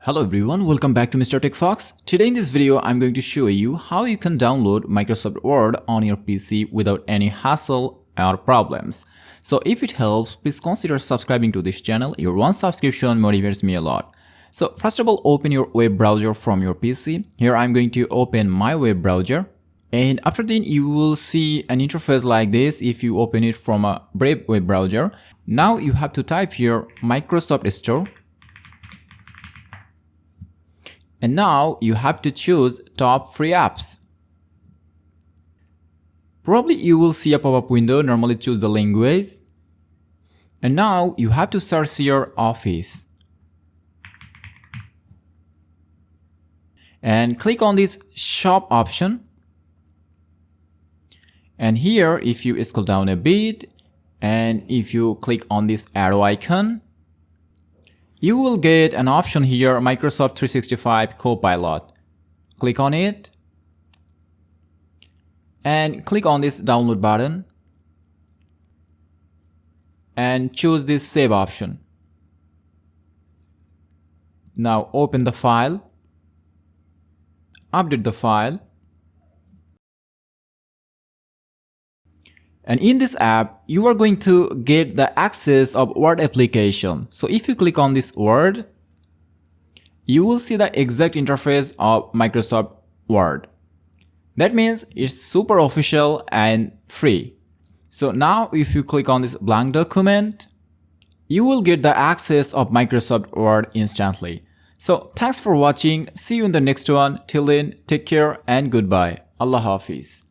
Hello everyone, welcome back to Mr. Tech Fox. Today in this video, I'm going to show you how you can download Microsoft Word on your PC without any hassle or problems. So if it helps, please consider subscribing to this channel. Your one subscription motivates me a lot. So first of all, open your web browser from your PC. Here I'm going to open my web browser. And after that, you will see an interface like this if you open it from a Brave web browser. Now you have to type here Microsoft Store. And now you have to choose top free apps. Probably you will see a pop-up window, normally choose the language. And now you have to search here Office. And click on this shop option. And here if you scroll down a bit and if you click on this arrow icon, you will get an option here, Microsoft 365 Copilot. Click on it and click on this download button and choose this save option. Now open the file, update the file. And in this app, you are going to get the access of Word application. So if you click on this Word, you will see the exact interface of Microsoft Word. That means it's super official and free. So now if you click on this blank document, you will get the access of Microsoft Word instantly. So thanks for watching. See you in the next one. Till then, take care and goodbye. Allah Hafiz.